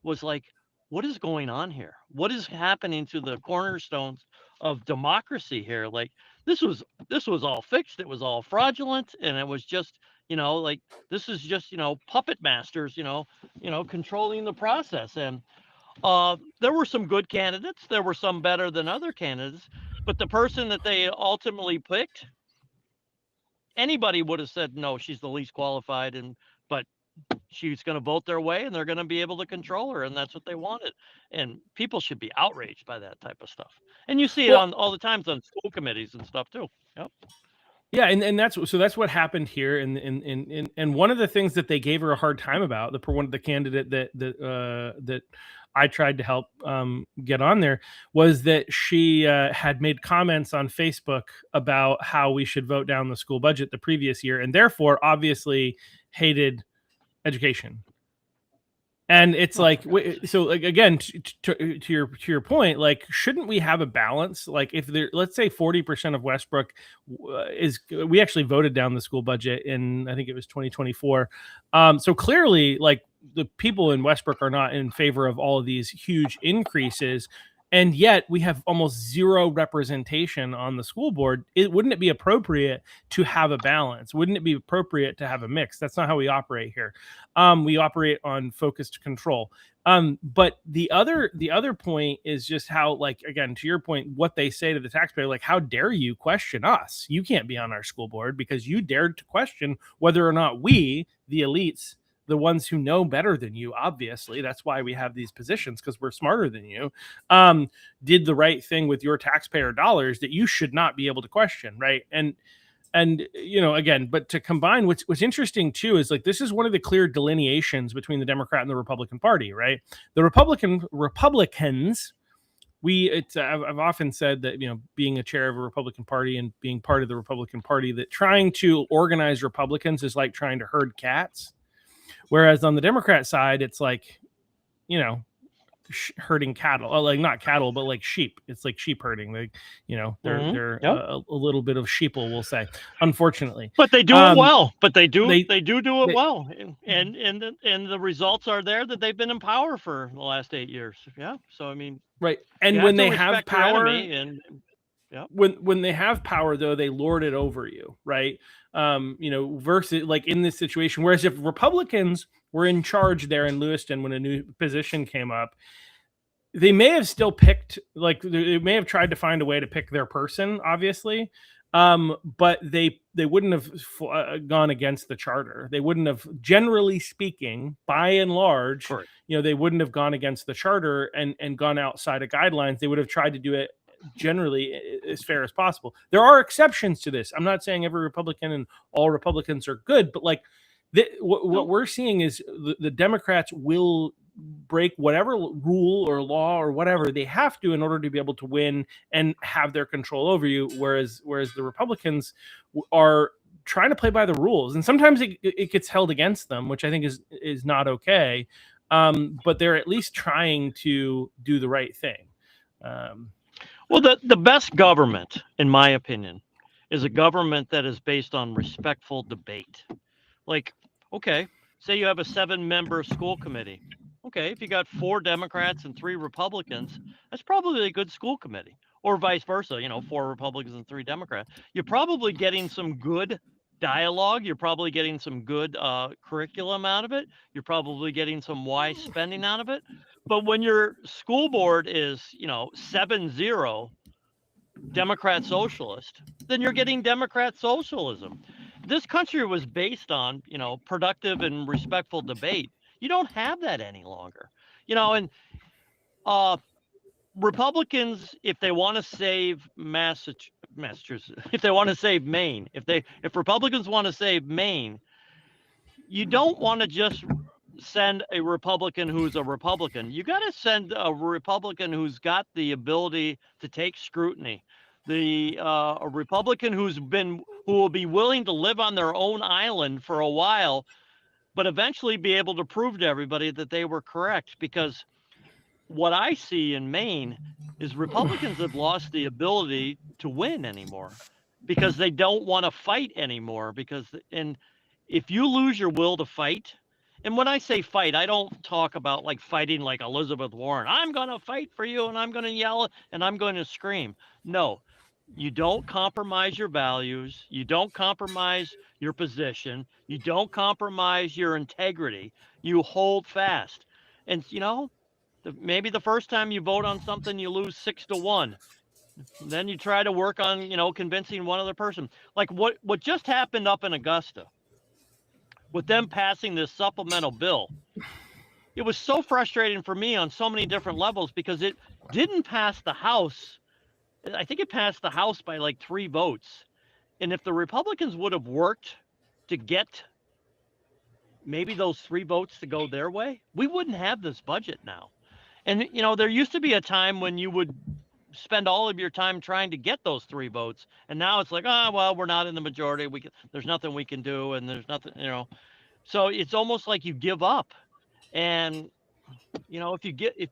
was like, what is going on here? What is happening to the cornerstones of democracy here? Like this was all fixed. It was all fraudulent, and it was just like this is just puppet masters controlling the process. And there were some good candidates. There were some better than other candidates. But the person that they ultimately picked, anybody would have said, no, she's the least qualified. But she's going to vote their way and they're going to be able to control her. And that's what they wanted. And people should be outraged by that type of stuff. And you see it on all the times on school committees and stuff too. Yep. Yeah, and that's what happened here, and one of the things that they gave her a hard time about, the candidate that I tried to help get on there, was that she had made comments on Facebook about how we should vote down the school budget the previous year, and therefore obviously hated education. And it's like, so like, again, to your point, like, shouldn't we have a balance? Like if let's say 40% of Westbrook we actually voted down the school budget in, I think it was 2024. So clearly like the people in Westbrook are not in favor of all of these huge increases. And yet we have almost zero representation on the school board. Wouldn't it be appropriate to have a balance? Wouldn't it be appropriate to have a mix? That's not how we operate here. We operate on focused control. But the other point is just how, like, again, to your point, what they say to the taxpayer, like, how dare you question us? You can't be on our school board because you dared to question whether or not we, the elites, the ones who know better than you, obviously, that's why we have these positions, because we're smarter than you, did the right thing with your taxpayer dollars that you should not be able to question, right? And again, but to combine, what's interesting too is, like, this is one of the clear delineations between the Democrat and the Republican Party, right? The Republicans, I've often said that, being a chair of a Republican Party and being part of the Republican Party, that trying to organize Republicans is like trying to herd cats. Whereas on the Democrat side, it's like, herding cattle, like not cattle, but like sheep. It's like sheep herding. Like, they're a little bit of sheeple, we'll say, unfortunately. But they do it well. But they do it they, well. And the results are there that they've been in power for the last 8 years. Yeah. So I mean, right. And when they have power, yeah. When they have power, though, they lord it over you, right? Versus like in this situation, whereas if Republicans were in charge there in Lewiston when a new position came up, they may have still picked, like, they may have tried to find a way to pick their person, obviously, but they wouldn't have gone against the charter. They wouldn't have, generally speaking, by and large, Correct. They wouldn't have gone against the charter and gone outside of guidelines. They would have tried to do it generally as fair as possible. There are exceptions to this. I'm not saying every Republican and all Republicans are good, but like what we're seeing is the Democrats will break whatever rule or law or whatever they have to in order to be able to win and have their control over you. Whereas the Republicans are trying to play by the rules, and sometimes it gets held against them, which I think is not okay. But they're at least trying to do the right thing. Well, the best government, in my opinion, is a government that is based on respectful debate. Like, okay, say you have a 7-member school committee. Okay, if you got 4 Democrats and 3 Republicans, that's probably a good school committee. Or vice versa, 4 Republicans and 3 Democrats. You're probably getting some good dialogue. You're probably getting some good curriculum out of it. You're probably getting some wise spending out of it. But when your school board is, 7-0 Democrat socialist, then you're getting Democrat socialism. This country was based on, productive and respectful debate. You don't have that any longer. And Republicans, if they want to save Massachusetts, if they want to save Maine, if Republicans want to save Maine, you don't want to just send a Republican who's a Republican. You got to send a Republican who's got the ability to take scrutiny. A Republican who will be willing to live on their own island for a while, but eventually be able to prove to everybody that they were correct. Because what I see in Maine is Republicans have lost the ability to win anymore because they don't want to fight anymore. And if you lose your will to fight, and when I say fight, I don't talk about like fighting like Elizabeth Warren. I'm going to fight for you and I'm going to yell and I'm going to scream. No, you don't compromise your values. You don't compromise your position. You don't compromise your integrity. You hold fast. And, maybe the first time you vote on something, you lose 6-1. Then you try to work on, convincing one other person. Like what just happened up in Augusta with them passing this supplemental bill. It was so frustrating for me on so many different levels because it didn't pass the House. I think it passed the House by like 3 votes. And if the Republicans would have worked to get maybe those 3 votes to go their way, we wouldn't have this budget now. And, there used to be a time when you would spend all of your time trying to get those 3 votes. And now it's like, well, we're not in the majority. There's nothing we can do. And there's nothing, so it's almost like you give up. And, if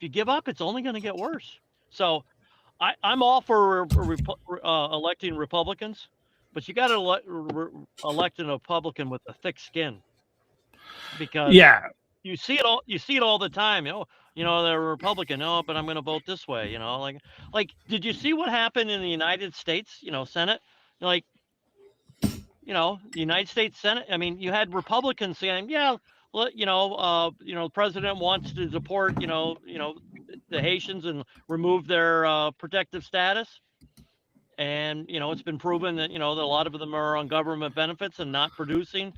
you give up, it's only going to get worse. So I'm all for electing Republicans, but you got to elect a Republican with a thick skin, because you see it all the time. They're a Republican. Oh, but I'm going to vote this way. Like, did you see what happened in the United States? Senate, the United States Senate. I mean, you had Republicans saying, the president wants to deport, the Haitians and remove their protective status. And, it's been proven that, that a lot of them are on government benefits and not producing,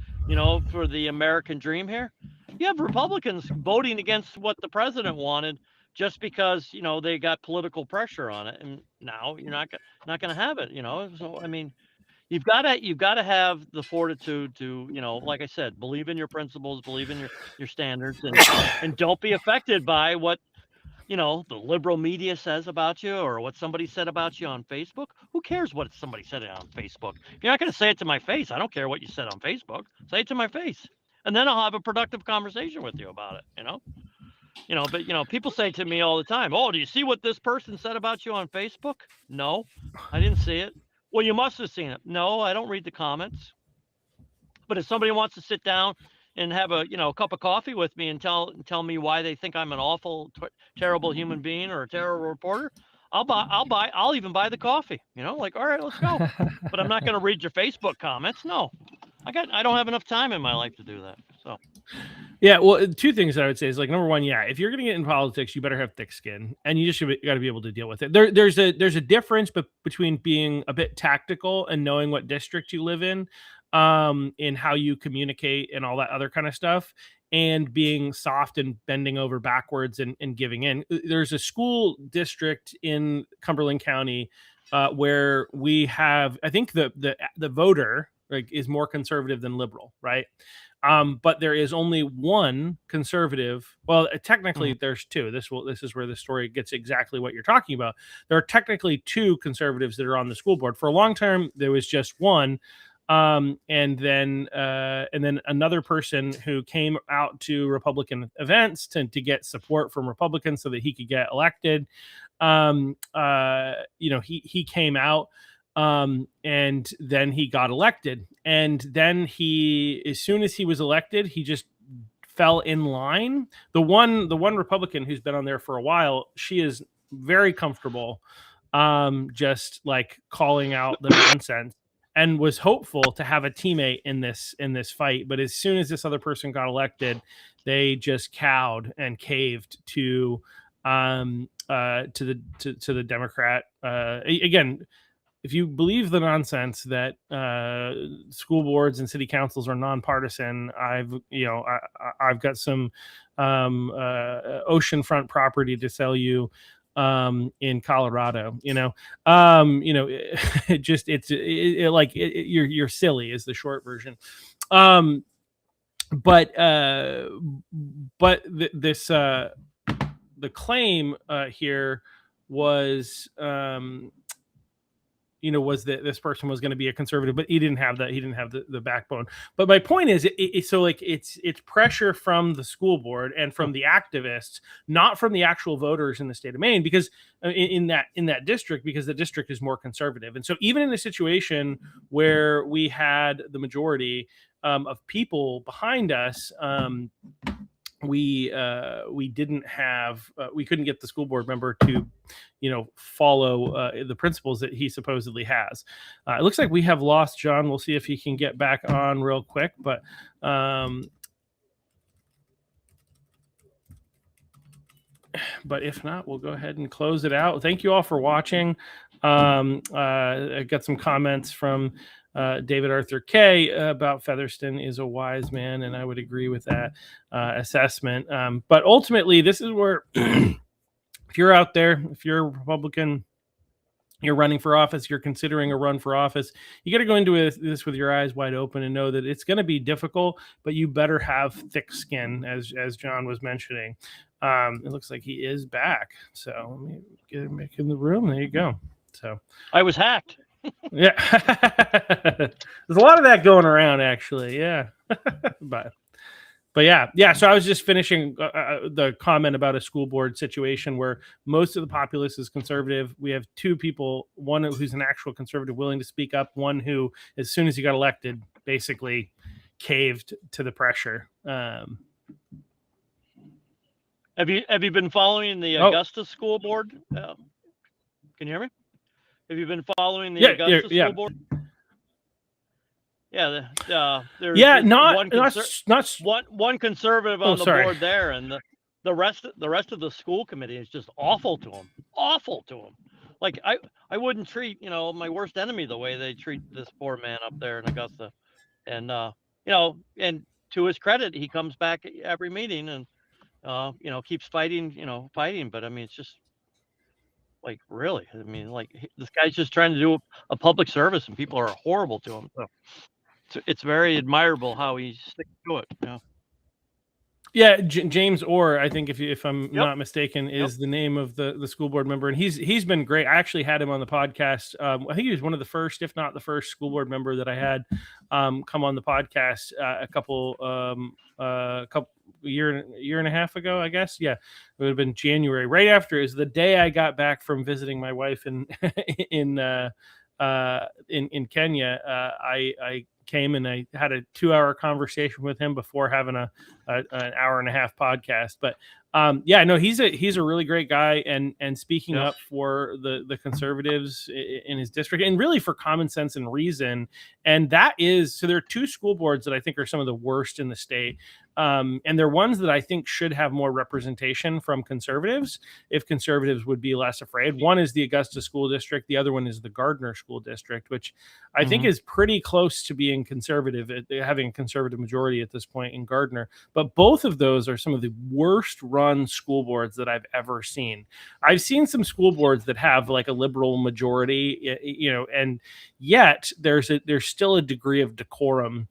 for the American dream here. You have Republicans voting against what the president wanted just because, they got political pressure on it. And now you're not going to have it, So, I mean, you've got to have the fortitude to, like I said, believe in your principles, believe in your standards, and don't be affected by what, the liberal media says about you or what somebody said about you on Facebook. Who cares what somebody said on Facebook? You're not going to say it to my face. I don't care what you said on Facebook. Say it to my face. And then I'll have a productive conversation with you about it, But, people say to me all the time, oh, do you see what this person said about you on Facebook? No, I didn't see it. Well, you must have seen it. No, I don't read the comments. But if somebody wants to sit down and have a cup of coffee with me and tell me why they think I'm an awful, terrible human being or a terrible reporter, I'll even buy the coffee. Like, all right, let's go. But I'm not going to read your Facebook comments. No, I don't have enough time in my life to do that. So. Yeah, well, 2 things that I would say is, like, number one, if you're going to get in politics, you better have thick skin, and you just got to be able to deal with it. There's a difference between being a bit tactical and knowing what district you live in how you communicate and all that other kind of stuff, and being soft and bending over backwards and giving in. There's a school district in Cumberland County where we have, I think the voter is more conservative than liberal, right? But there is only one conservative. Well, technically there's 2. This is where the story gets exactly what you're talking about. There are technically 2 conservatives that are on the school board. For a long time, there was just one. And then another person who came out to Republican events to get support from Republicans so that he could get elected. He came out. And then he got elected, and then as soon as he was elected, he just fell in line. The one Republican who's been on there for a while, she is very comfortable, just like calling out the nonsense. and was hopeful to have a teammate in this fight. But as soon as this other person got elected, they just cowed and caved to the Democrat. Again, if you believe the nonsense that school boards and city councils are nonpartisan, I've got some oceanfront property to sell you in Colorado. You're silly is the short version. But the claim here was was that this person was going to be a conservative, but he didn't have that. He didn't have the backbone. But my point is, it's pressure from the school board and from the activists, not from the actual voters in the state of Maine, because in that district, because the district is more conservative. And so even in a situation where we had the majority of people behind us, we couldn't get the school board member to follow the principles that he supposedly has. It looks like we have lost Jon. We'll see if he can get back on real quick, but if not, we'll go ahead and close it out. Thank you all for watching. I got some comments from David Arthur K about Featherston is a wise man, and I would agree with that assessment. But ultimately, this is where if you're out there, if you're a Republican, you're running for office, you're considering a run for office, you got to go into this with your eyes wide open and know that it's going to be difficult, but you better have thick skin, as Jon was mentioning. It looks like he is back. So let me get him back in the room. There you go. So I was hacked. Yeah. There's a lot of that going around, actually. Yeah. But yeah. So I was just finishing the comment about a school board situation where most of the populace is conservative. We have two people, one who's an actual conservative willing to speak up, one who, as soon as he got elected, basically caved to the pressure. Have you been following the Augusta School Board? Can you hear me? Have you been following the Augusta School Board? Yeah, there's one conservative on the board there, and the rest of the school committee is just awful to him. Awful to him. Like I wouldn't treat my worst enemy the way they treat this poor man up there in Augusta, and and to his credit, he comes back at every meeting and keeps fighting. But I mean, it's just. Like, really? I mean, like, this guy's just trying to do a public service, and people are horrible to him. So it's very admirable how he sticks to it. Yeah, James Orr, I think, if I'm not mistaken, is the name of the school board member, and he's been great. I actually had him on the podcast. I think he was one of the first, if not the first, school board member that I had come on the podcast a year and a half ago, I guess. Yeah, it would have been January, right after is the day I got back from visiting my wife in Kenya. I came and I had a 2-hour conversation with him before having an hour and a half podcast. But he's a really great guy and speaking up for the conservatives in his district and really for common sense and reason. And that is, so there are two school boards that I think are some of the worst in the state. And they're ones that I think should have more representation from conservatives if conservatives would be less afraid. One is the Augusta School District. The other one is the Gardner School District, which I think is pretty close to being conservative, having a conservative majority at this point in Gardner. But both of those are some of the worst run school boards that I've ever seen. I've seen some school boards that have like a liberal majority, and yet there's still a degree of decorum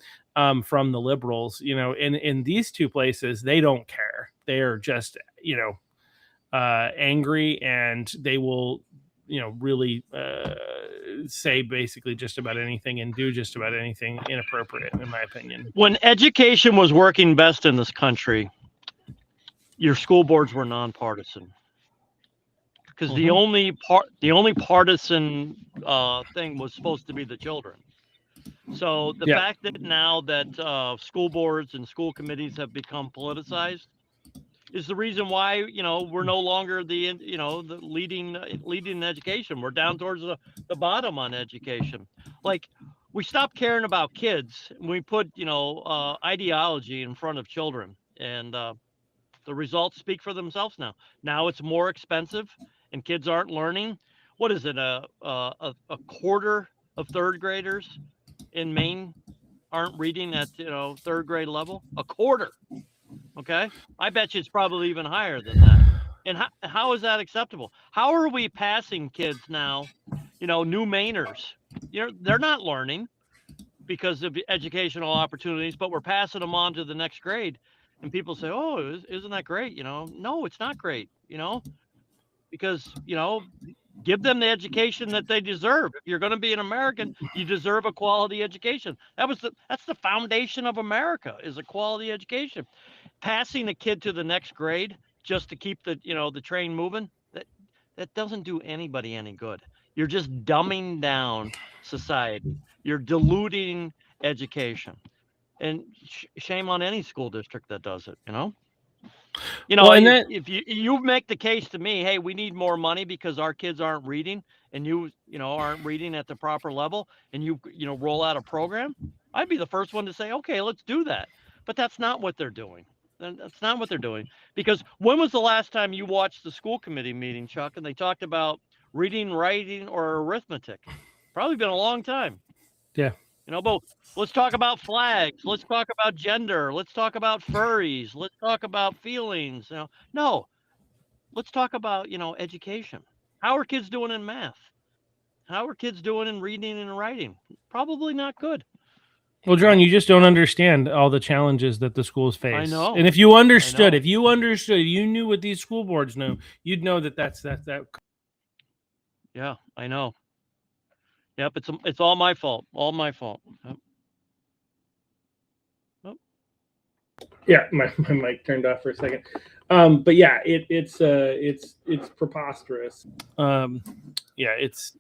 from the liberals, and in these two places, they don't care. They are just, angry, and they will, really say basically just about anything and do just about anything inappropriate, in my opinion. When education was working best in this country, your school boards were nonpartisan. Because the only partisan thing was supposed to be the children. So the fact that now that school boards and school committees have become politicized is the reason why we're no longer the leading in education. We're down towards the bottom on education. Like we stopped caring about kids. And we put, ideology in front of children, and the results speak for themselves now. Now it's more expensive, and kids aren't learning. What is it? A quarter of third graders in Maine aren't reading at third grade level. A quarter. Okay, I bet you it's probably even higher than that. And how is that acceptable? How are we passing kids now? New Mainers. They're not learning because of educational opportunities, but we're passing them on to the next grade. And people say, "Oh, isn't that great?" No, it's not great. Because give them the education that they deserve. If you're going to be an American, you deserve a quality education. That's the foundation of America, is a quality education. Passing a kid to the next grade just to keep the train moving, that doesn't do anybody any good. You're just dumbing down society. You're diluting education, and shame on any school district that does it. If you make the case to me, hey, we need more money because our kids aren't reading, and you aren't reading at the proper level, and you roll out a program, I'd be the first one to say, okay, let's do that. But that's not what they're doing. That's not what they're doing. Because when was the last time you watched the school committee meeting, Chuck, and they talked about reading, writing, or arithmetic? Probably been a long time. Yeah. But let's talk about flags. Let's talk about gender. Let's talk about furries. Let's talk about feelings. No, let's talk about, education. How are kids doing in math? How are kids doing in reading and writing? Probably not good. Well, John, you just don't understand all the challenges that the schools face. I know. And if you understood, you knew what these school boards know, you'd know that's that. Yeah, I know. Yep, it's all my fault. All my fault. Yep. Oh. Yeah, my mic turned off for a second. But yeah, it's preposterous. Yeah, it's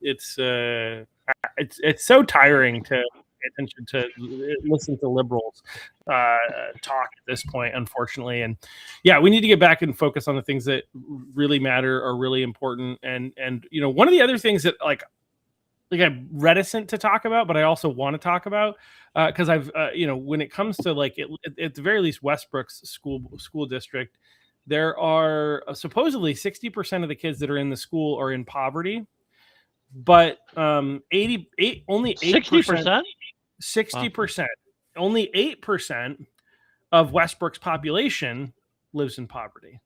so tiring to pay attention to listen to liberals talk at this point, unfortunately. And yeah, we need to get back and focus on the things that really matter, are really important. And one of the other things that I'm reticent to talk about, but I also want to talk about because I've when it comes to at the very least Westbrook's school district, there are supposedly 60% of the kids that are in the school are in poverty, but only 60%. 60%, only 8% of Westbrook's population lives in poverty.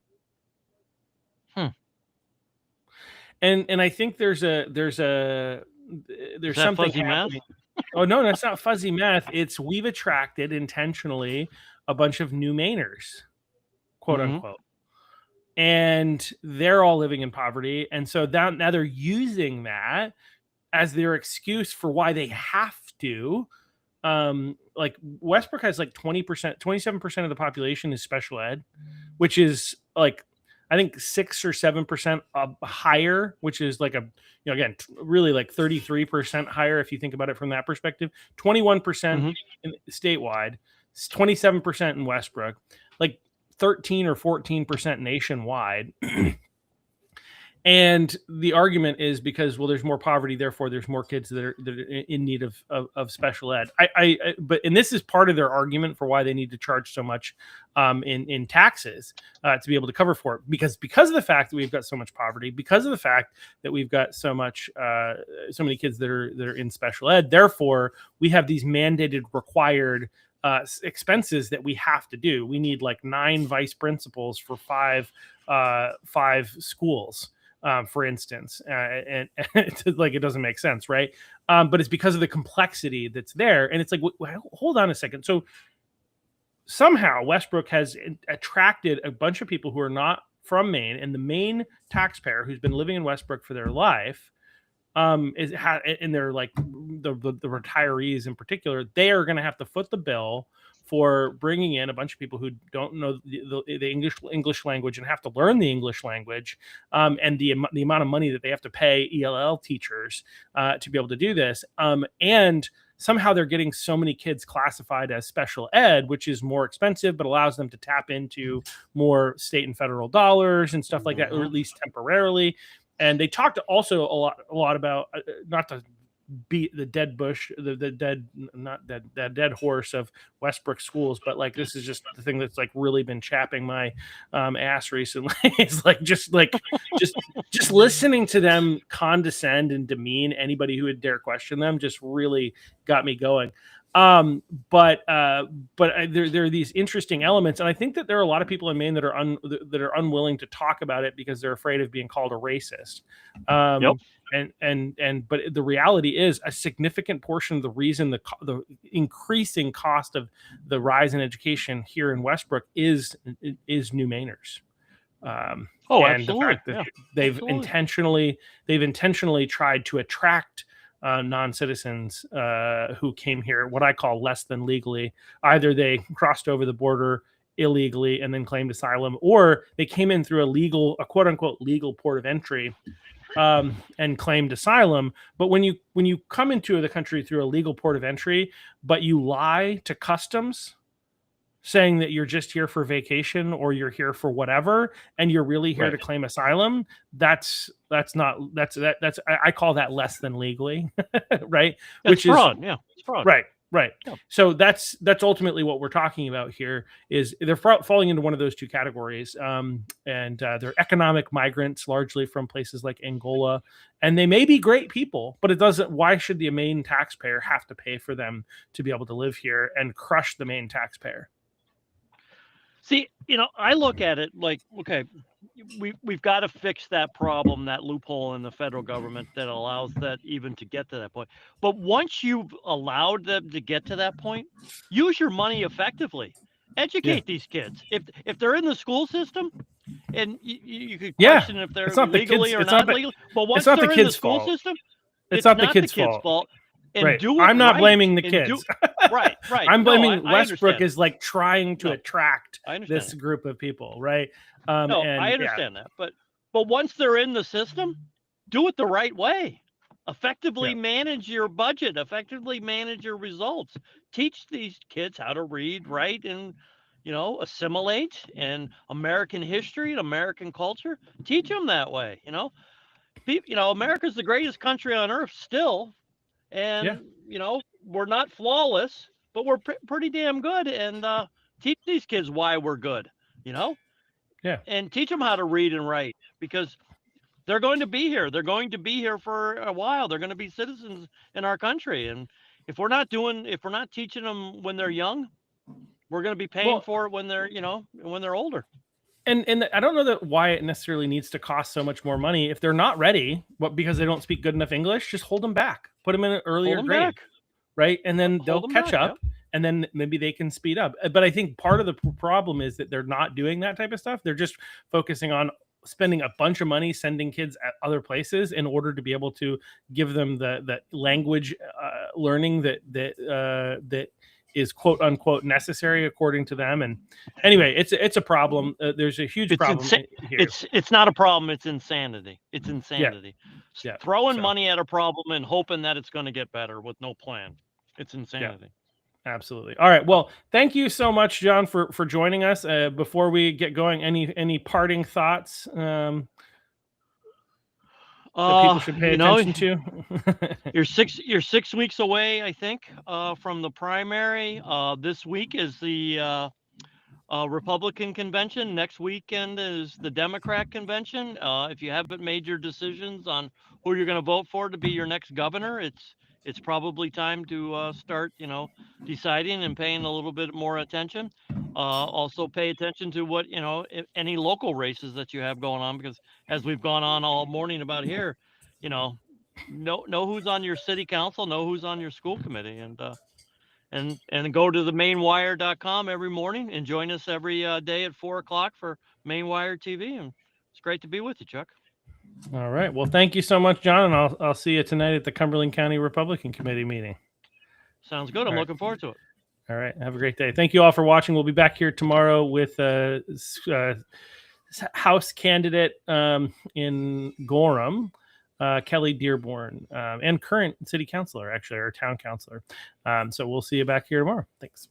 And I think there's something happening. Oh no, that's not fuzzy math. It's we've attracted intentionally a bunch of new Mainers, quote unquote, and they're all living in poverty. And so now they're using that as their excuse for why they have to. Westbrook has 20%, 27% of the population is special ed, which is I think 6 or 7% higher, which is really 33% higher if you think about it from that perspective. 21% statewide, 27% in Westbrook, 13 or 14% nationwide. And the argument is because, there's more poverty, therefore there's more kids that are in need of special ed. But this is part of their argument for why they need to charge so much in taxes to be able to cover for it. Because of the fact that we've got so much poverty, because of the fact that we've got so many kids that are in special ed, therefore we have these mandated required expenses that we have to do. We need 9 vice principals for five schools. For instance, and it doesn't make sense, right? But it's because of the complexity that's there, and it's hold on a second. So somehow Westbrook has attracted a bunch of people who are not from Maine, and the Maine taxpayer who's been living in Westbrook for their life, and they're the retirees in particular, they are going to have to foot the bill for bringing in a bunch of people who don't know the English language and have to learn the English language, and the amount of money that they have to pay ELL teachers to be able to do this. And somehow they're getting so many kids classified as special ed, which is more expensive, but allows them to tap into more state and federal dollars and stuff like that, or at least temporarily. And they talked also a lot about, not to beat the dead bush, the dead, not dead, that dead horse of Westbrook schools, but like this is just the thing that's like really been chapping my ass recently. It's like just listening to them condescend and demean anybody who would dare question them just really got me going. But there are these interesting elements, and I think that there are a lot of people in Maine that are unwilling to talk about it because they're afraid of being called a racist. Yep. But the reality is a significant portion of the reason the increasing cost of the rise in education here in Westbrook is new Mainers. And absolutely. the fact that they've intentionally tried to attract non-citizens who came here, what I call less than legally. Either they crossed over the border illegally and then claimed asylum, or they came in through a quote unquote legal port of entry and claimed asylum. But when you come into the country through a legal port of entry, but you lie to customs, saying that you're just here for vacation or you're here for whatever, and you're really here to claim asylum, I call that less than legally, right? Which is fraud. It's fraud. Right. Yeah. So that's ultimately what we're talking about here. Is they're falling into one of those two categories, and they're economic migrants, largely from places like Angola, and they may be great people, but it doesn't. Why should the Maine taxpayer have to pay for them to be able to live here and crush the Maine taxpayer? See, I look at it like, okay, we've got to fix that problem, that loophole in the federal government that allows that even to get to that point. But once you've allowed them to get to that point, use your money effectively. Educate these kids. If they're in the school system, and you could question if they're legally or not legally, but once they're in the school system, it's not the kids' fault. And do it I'm not blaming the kids. Right. I'm blaming Westbrook is like trying to attract this group of people, right? I understand that, but once they're in the system, do it the right way. Effectively manage your budget. Effectively manage your results. Teach these kids how to read, write, and assimilate, and American history and American culture. Teach them that way. America's the greatest country on earth still. And, we're not flawless, but we're pretty damn good. And teach these kids why we're good, and teach them how to read and write, because they're going to be here. They're going to be here for a while. They're going to be citizens in our country. And if we're not teaching them when they're young, we're going to be paying for it when they're, when they're older. And I don't know that why it necessarily needs to cost so much more money. If they're not ready, because they don't speak good enough English, just hold them back. Put them in an earlier grade, right? And then they'll catch up, and then maybe they can speed up. But I think part of the problem is that they're not doing that type of stuff. They're just focusing on spending a bunch of money sending kids at other places in order to be able to give them the language learning that is quote unquote necessary according to them. And anyway, it's a problem. There's a huge problem here. It's not a problem. It's insanity. It's insanity. Yeah. Throwing money at a problem and hoping that it's going to get better with no plan. It's insanity. Yeah. Absolutely. All right. Well, thank you so much, Jon, for joining us. Before we get going, any parting thoughts that people should pay attention to? You're 6 weeks away, I think, from the primary. This week is the Republican convention. Next weekend is the Democrat convention. If you haven't made your decisions on who you're going to vote for to be your next governor, it's probably time to start, deciding and paying a little bit more attention. Also pay attention to what, any local races that you have going on, because as we've gone on all morning about here, know who's on your city council, know who's on your school committee, and go to the mainewire.com every morning and join us every day at 4:00 for Mainewire TV. And it's great to be with you, Chuck. All right. Well, thank you so much, Jon, and I'll see you tonight at the Cumberland County Republican Committee meeting. Sounds good. I'm looking forward to it. All right. Have a great day. Thank you all for watching. We'll be back here tomorrow with House candidate in Gorham, Kelly Dearborn, and current city councilor, actually, or town councilor. So we'll see you back here tomorrow. Thanks.